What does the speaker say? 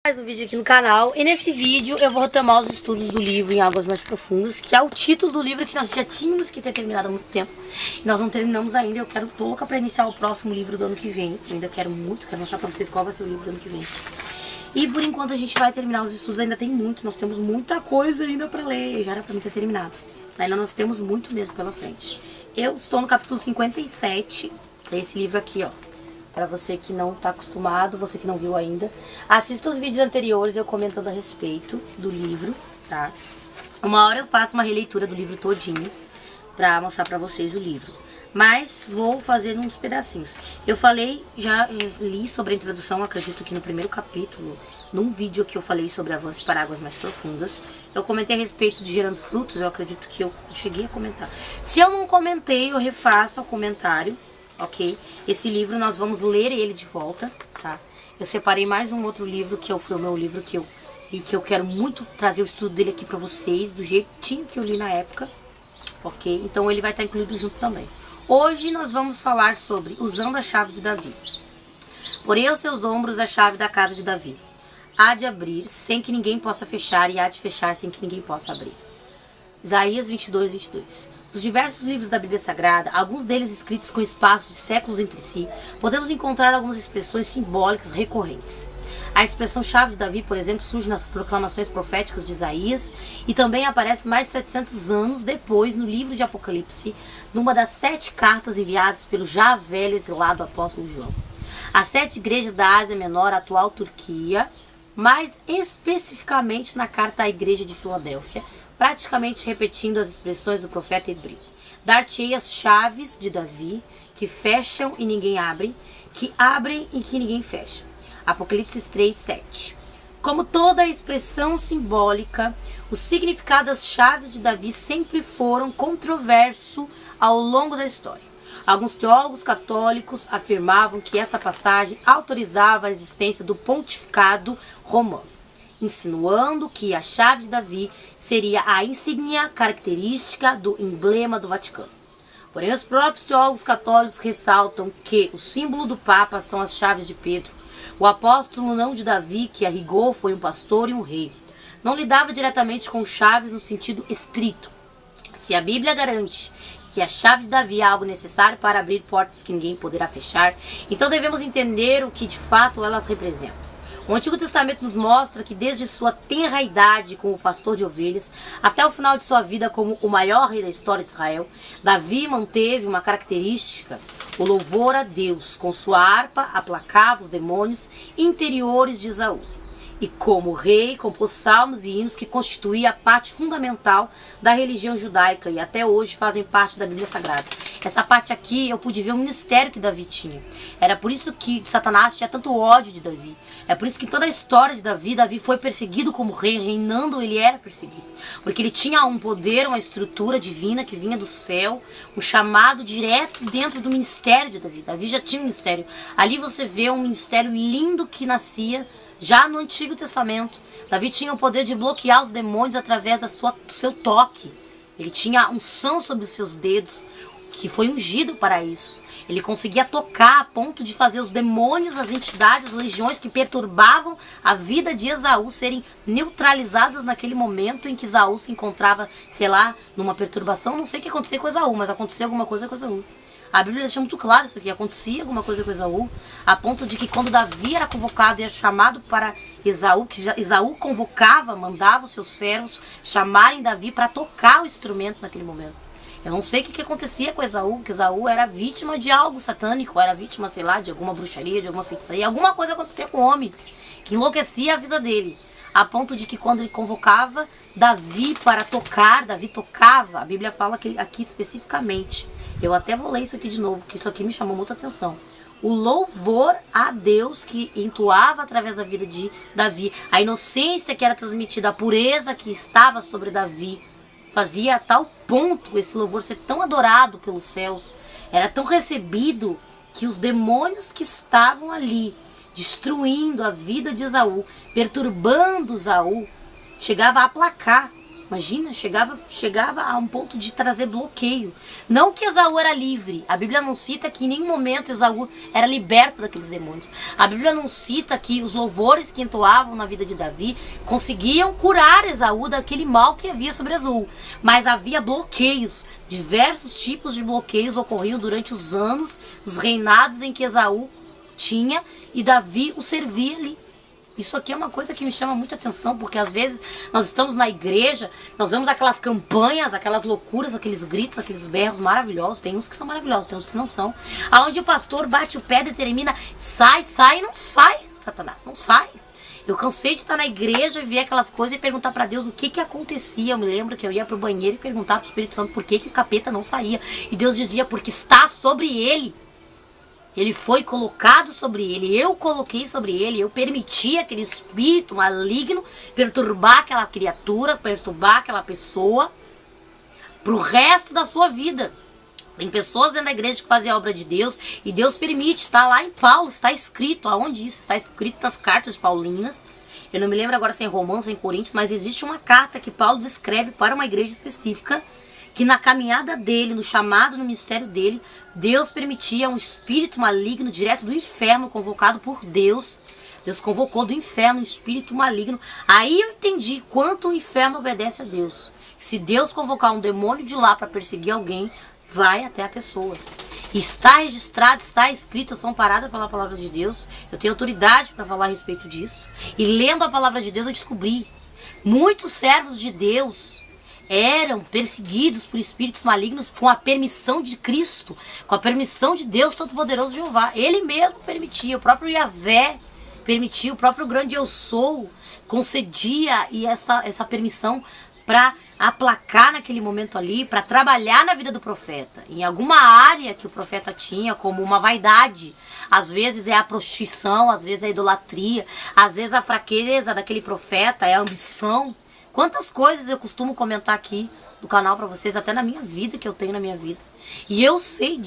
Mais um vídeo aqui no canal, e nesse vídeo eu vou retomar os estudos do livro Em Águas Mais Profundas, que é o título do livro que nós já tínhamos que ter terminado há muito tempo, e nós não terminamos ainda. Tô louca pra iniciar o próximo livro do ano que vem. Eu ainda quero mostrar pra vocês qual vai ser o livro do ano que vem. E por enquanto a gente vai terminar os estudos, ainda tem muito, nós temos muita coisa ainda pra ler, já era pra mim ter terminado. Ainda nós temos muito mesmo pela frente. Eu estou no capítulo 57, esse livro aqui, ó. Pra você que não tá acostumado, você que não viu ainda, assista os vídeos anteriores eu comentando a respeito do livro, tá? Uma hora eu faço uma releitura do livro todinho pra mostrar pra vocês o livro. Mas vou fazer uns pedacinhos. Eu li sobre a introdução, acredito que no primeiro capítulo, num vídeo que eu falei sobre avanços para águas mais profundas. Eu comentei a respeito de Gerando Frutos, eu acredito que eu cheguei a comentar. Se eu não comentei, eu refaço o comentário. Ok? Esse livro nós vamos ler ele de volta, tá? Eu separei mais um outro livro que foi o meu livro que eu quero muito trazer o estudo dele aqui pra vocês, do jeitinho que eu li na época, ok? Então ele vai estar incluído junto também. Hoje nós vamos falar sobre usando a chave de Davi. Porém aos seus ombros a chave da casa de Davi. Há de abrir sem que ninguém possa fechar, e há de fechar sem que ninguém possa abrir. Isaías 22, 22. Dos diversos livros da Bíblia Sagrada, alguns deles escritos com espaços de séculos entre si, podemos encontrar algumas expressões simbólicas recorrentes. A expressão chave de Davi, por exemplo, surge nas proclamações proféticas de Isaías e também aparece mais de 700 anos depois no livro de Apocalipse, numa das 7 cartas enviadas pelo já velho exilado apóstolo João. As 7 igrejas da Ásia Menor, atual Turquia, mais especificamente na carta à igreja de Filadélfia, praticamente repetindo as expressões do profeta hebreu. Dar-te-ei as chaves de Davi, que fecham e ninguém abre, que abrem e que ninguém fecha. Apocalipse 3, 7. Como toda expressão simbólica, o significado das chaves de Davi sempre foram controverso ao longo da história. Alguns teólogos católicos afirmavam que esta passagem autorizava a existência do pontificado romano, insinuando que a chave de Davi seria a insígnia característica do emblema do Vaticano. Porém, os próprios teólogos católicos ressaltam que o símbolo do Papa são as chaves de Pedro, o apóstolo não de Davi, que a rigor foi um pastor e um rei. Não lidava diretamente com chaves no sentido estrito. Se a Bíblia garante que a chave de Davi é algo necessário para abrir portas que ninguém poderá fechar, então devemos entender o que de fato elas representam. O Antigo Testamento nos mostra que desde sua tenra idade como pastor de ovelhas até o final de sua vida como o maior rei da história de Israel, Davi manteve uma característica: o louvor a Deus. Com sua harpa aplacava os demônios interiores de Esaú. E como rei compôs salmos e hinos que constituíam a parte fundamental da religião judaica e até hoje fazem parte da Bíblia Sagrada. Essa parte aqui eu pude ver o ministério que Davi tinha. Era por isso que Satanás tinha tanto ódio de Davi. É por isso que toda a história de Davi foi perseguido como rei, reinando ele era perseguido. Porque ele tinha um poder, uma estrutura divina que vinha do céu, um chamado direto dentro do ministério de Davi. Davi já tinha um ministério. Ali você vê um ministério lindo que nascia já no Antigo Testamento. Davi tinha o poder de bloquear os demônios através do seu toque. Ele tinha unção sobre os seus dedos, que foi ungido para isso. Ele conseguia tocar a ponto de fazer os demônios, as entidades, as legiões que perturbavam a vida de Esaú serem neutralizadas naquele momento em que Esaú se encontrava, sei lá, numa perturbação. Não sei o que acontecia com Esaú, mas acontecia alguma coisa com Esaú. A Bíblia deixa muito claro isso aqui, acontecia alguma coisa com Esaú, a ponto de que quando Davi era convocado e era chamado para Esaú, que Esaú convocava, mandava os seus servos chamarem Davi para tocar o instrumento naquele momento. Eu não sei o que acontecia com Esaú, que Esaú era vítima de algo satânico, era vítima, sei lá, de alguma bruxaria, de alguma feitiçaria, alguma coisa acontecia com o homem, que enlouquecia a vida dele. A ponto de que quando ele convocava Davi para tocar, Davi tocava. A Bíblia fala que aqui especificamente, eu até vou ler isso aqui de novo, que isso aqui me chamou muita atenção. O louvor a Deus que entoava através da vida de Davi, a inocência que era transmitida, a pureza que estava sobre Davi, fazia a tal ponto esse louvor ser tão adorado pelos céus, era tão recebido, que os demônios que estavam ali, destruindo a vida de Esaú, perturbando Esaú, chegava a aplacar. Imagina, chegava a um ponto de trazer bloqueio. Não que Esaú era livre. A Bíblia não cita que em nenhum momento Esaú era liberto daqueles demônios. A Bíblia não cita que os louvores que entoavam na vida de Davi conseguiam curar Esaú daquele mal que havia sobre Esaú. Mas havia bloqueios. Diversos tipos de bloqueios ocorriam durante os anos, os reinados em que Esaú tinha e Davi o servia ali. Isso aqui é uma coisa que me chama muita atenção, porque às vezes nós estamos na igreja, nós vemos aquelas campanhas, aquelas loucuras, aqueles gritos, aqueles berros maravilhosos. Tem uns que são maravilhosos, tem uns que não são. Aonde o pastor bate o pé, determina, sai, não sai, Satanás, não sai. Eu cansei de estar na igreja e ver aquelas coisas e perguntar para Deus o que acontecia. Eu me lembro que eu ia pro banheiro e perguntar pro Espírito Santo por que o capeta não saía. E Deus dizia, porque está sobre ele. Ele foi colocado sobre ele, eu coloquei sobre ele, eu permiti aquele espírito maligno perturbar aquela criatura, perturbar aquela pessoa pro resto da sua vida. Tem pessoas dentro da igreja que fazem a obra de Deus e Deus permite, está lá em Paulo, está escrito, aonde isso? Está escrito nas cartas paulinas. Eu não me lembro agora se é em Romanos ou em Coríntios, mas existe uma carta que Paulo descreve para uma igreja específica, que na caminhada dele, no chamado, no ministério dele, Deus permitia um espírito maligno direto do inferno, convocado por Deus. Deus convocou do inferno um espírito maligno. Aí eu entendi quanto o inferno obedece a Deus. Se Deus convocar um demônio de lá para perseguir alguém, vai até a pessoa. Está registrado, está escrito, eu sou amparada pela palavra de Deus. Eu tenho autoridade para falar a respeito disso. E lendo a palavra de Deus eu descobri. Muitos servos de Deus eram perseguidos por espíritos malignos com a permissão de Cristo, com a permissão de Deus Todo-Poderoso Jeová. Ele mesmo permitia, o próprio Yahvé permitia, o próprio grande Eu Sou concedia e essa permissão para aplacar naquele momento ali, para trabalhar na vida do profeta. Em alguma área que o profeta tinha, como uma vaidade. Às vezes é a prostituição, às vezes é a idolatria, às vezes a fraqueza daquele profeta é a ambição. Quantas coisas eu costumo comentar aqui no canal pra vocês, até na minha vida, que eu tenho na minha vida. E eu sei disso.